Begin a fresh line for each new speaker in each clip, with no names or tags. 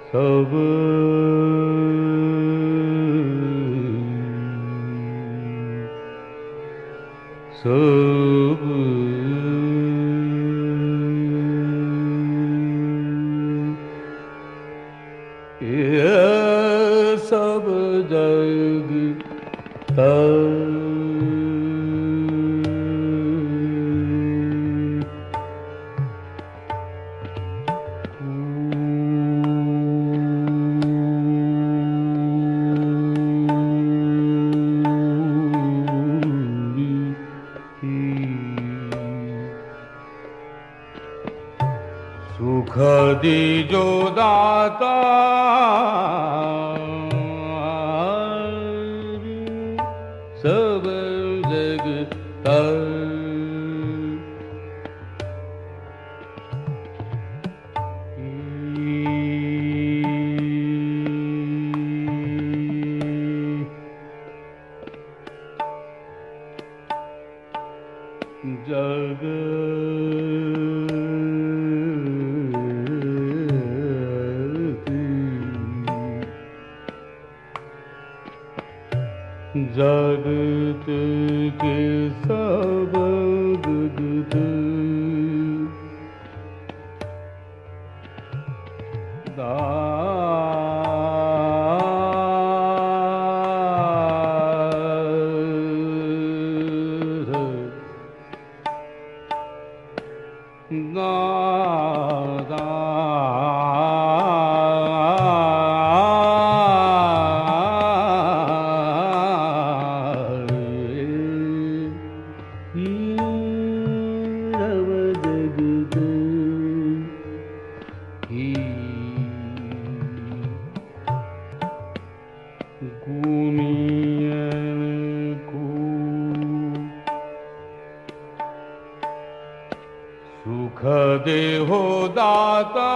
सब सब ये सब जग सुख दी जो दाता सब जग तर जग जगत के सब जगत सुख दे हो दाता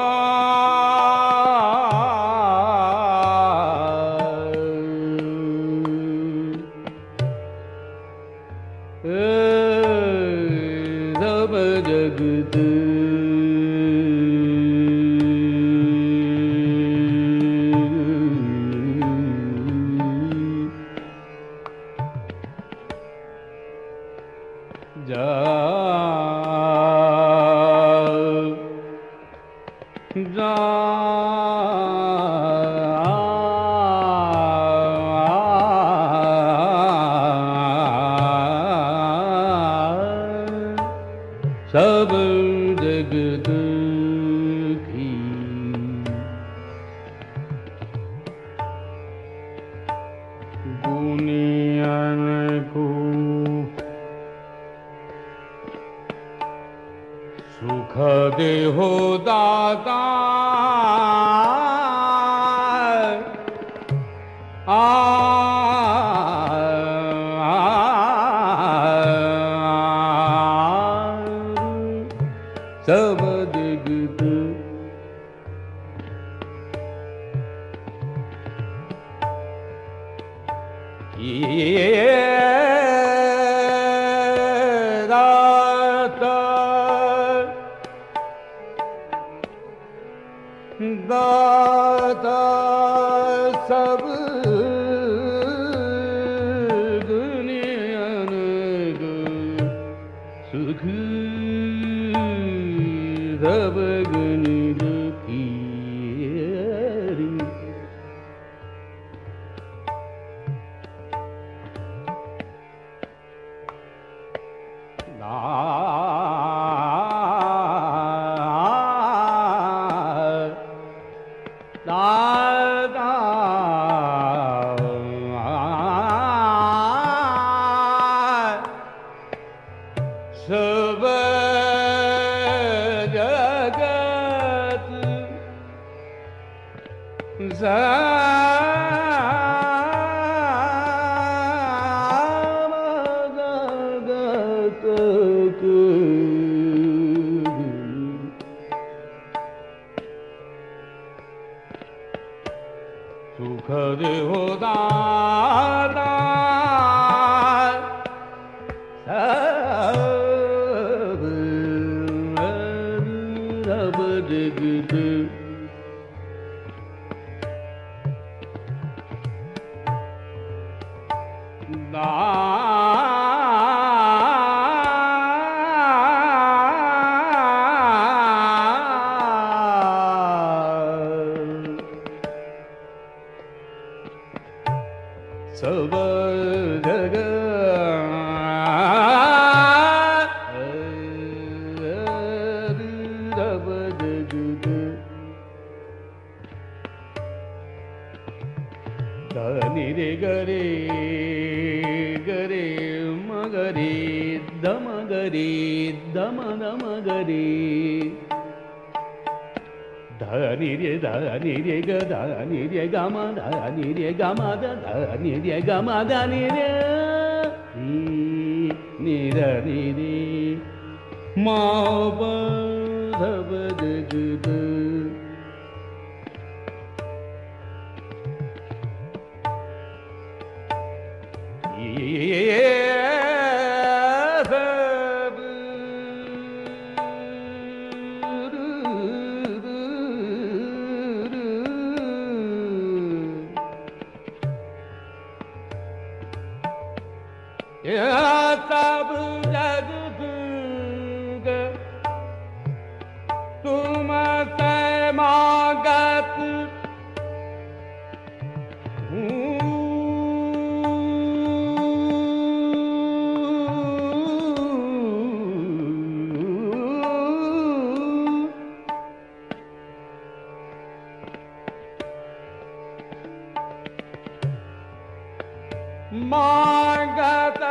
सब जगत सब जगत की गुनियन को सुख दे हो दाता सब जगत ये दाता दाता सब दुनियन को सुख सब गुण की सब जगत सुखद हो दाता सब रब जगत सब जग रब जगत धनि रे गरे गरे मगरे दम गरे दम दम गरे धनि रे ग धनि रे ग म धनि रे ग म धनि रे ग म धनि रे नि रे म प धब जगत सब जगत तुम से मांगत मांगत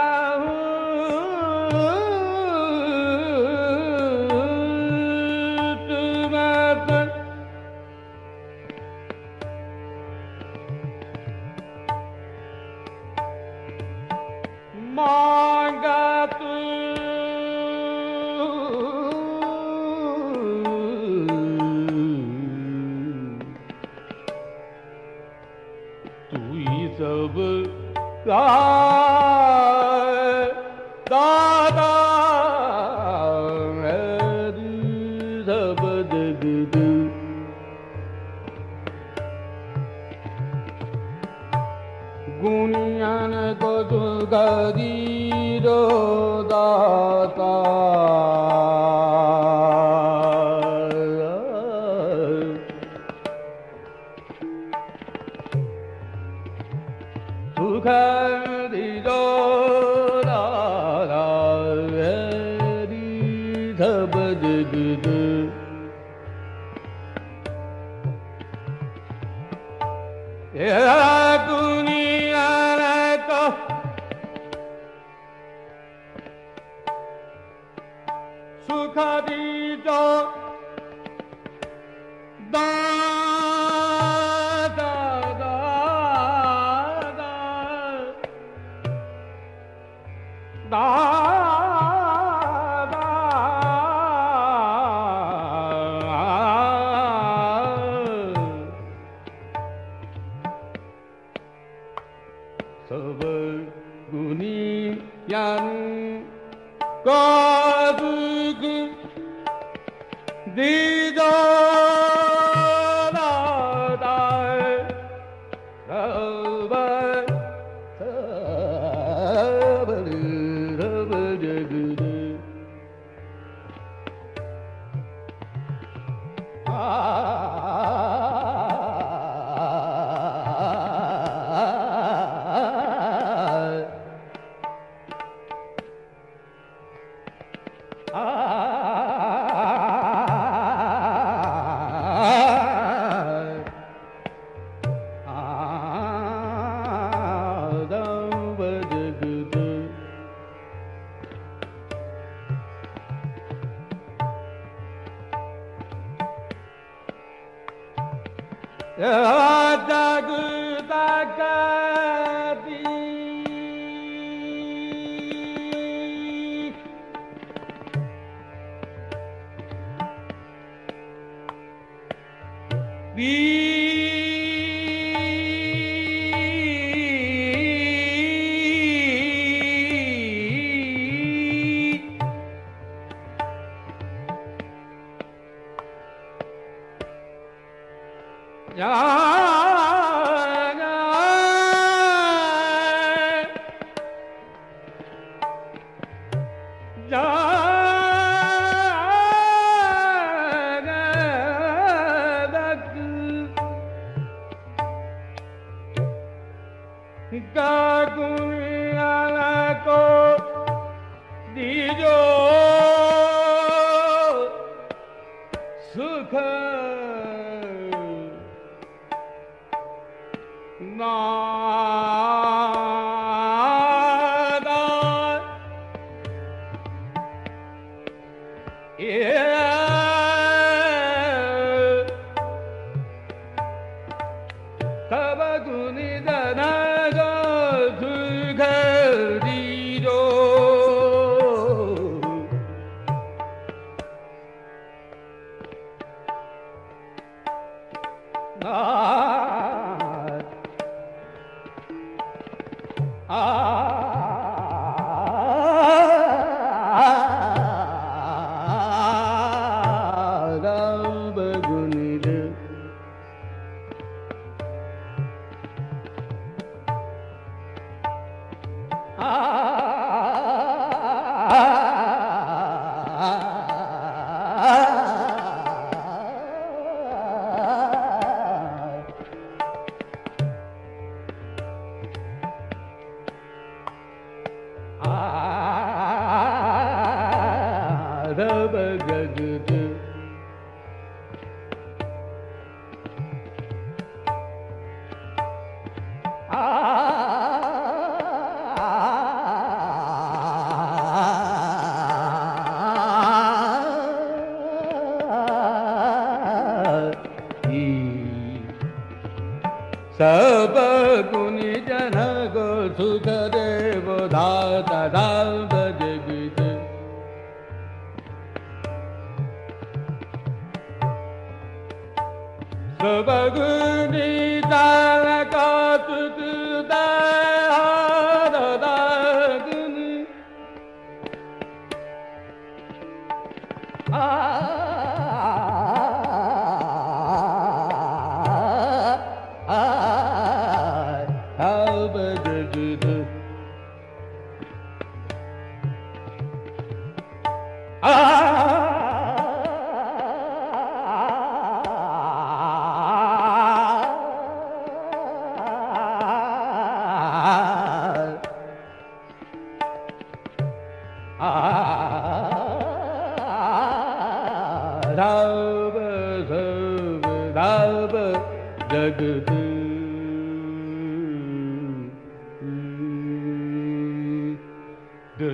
मांगत तू ही सब दादा सब जगत गुनियान को गरीरो दाता सुख दीजो दादा सब जगत दुनिया को सुख दीजो दादा सब दुनियान को दुख दीजो दादा सब रब जगत सब गुनी जन गो सुख देव धाता धाम जगत सब गुनी दान का तुक दागुनी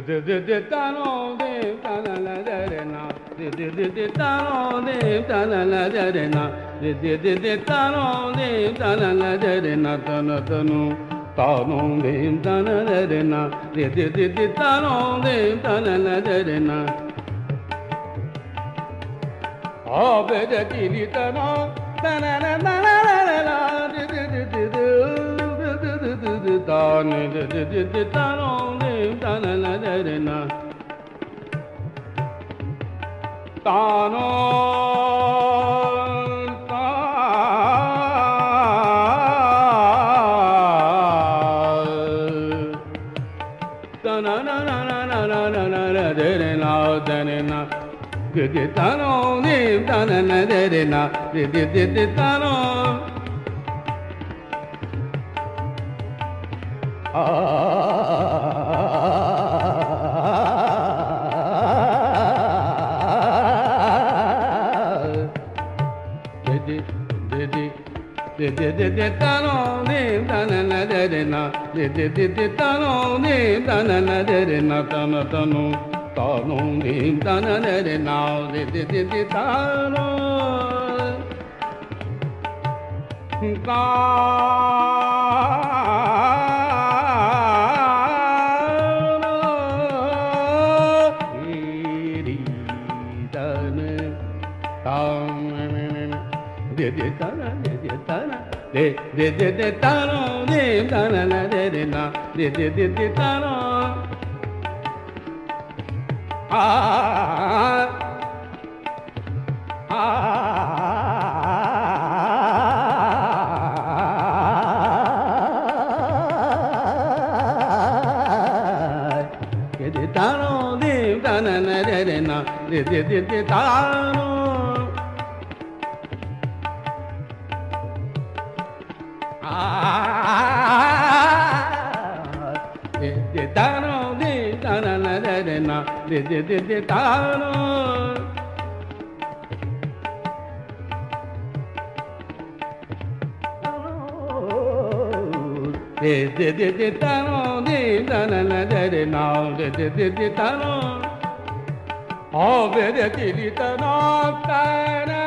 जगत तानो देव तनल जरना तानो देव तनल जरना तानो देव तनल जरना तन तनु तानो देव तनल जरना तानो देव तनल जरना आबद कीर्तना तनल तानो देव तनल जरना तानो तानो देव तनल जरना तानो तानो देव तनल जरना तानो देव तनल जरना तन तनु तानो देव तनल जरना तानो तानो देव तनल जरना तानो de de tano de tano de tana la de na de tano de tano de tana la de na de tano oh de de tano tana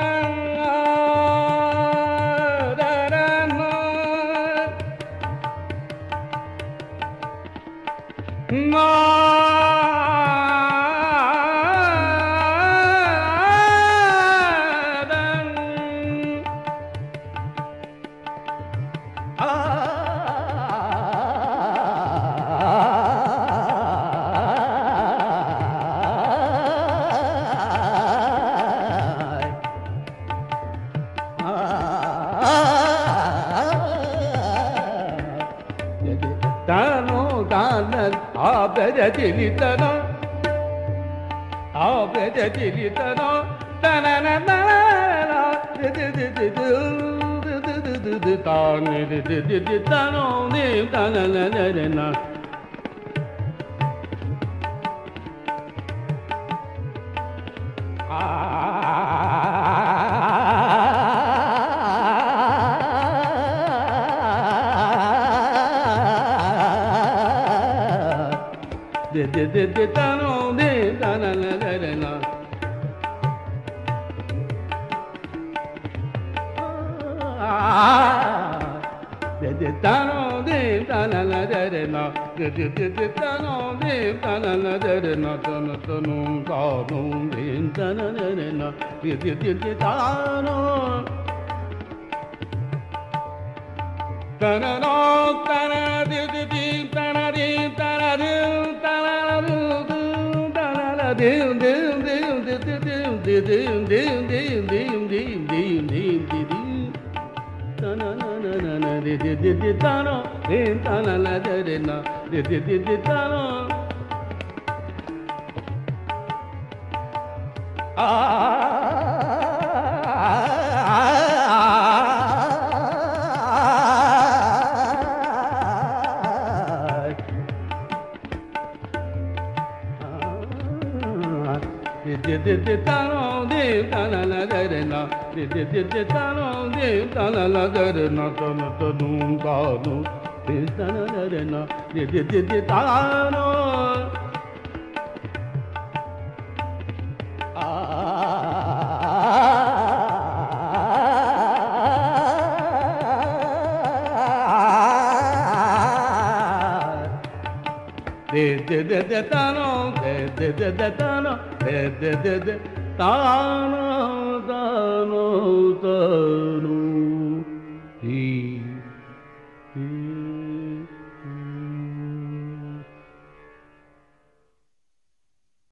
de tano de tana la de na de tano de tana la de na de tano de tana la de na tano tano tano de tana de na de tano tana no tana de tana de tana de de tano de tana la de na de tano de tana la de na tano tano tano de tana la de na de tano de tano de tano de tano tano tano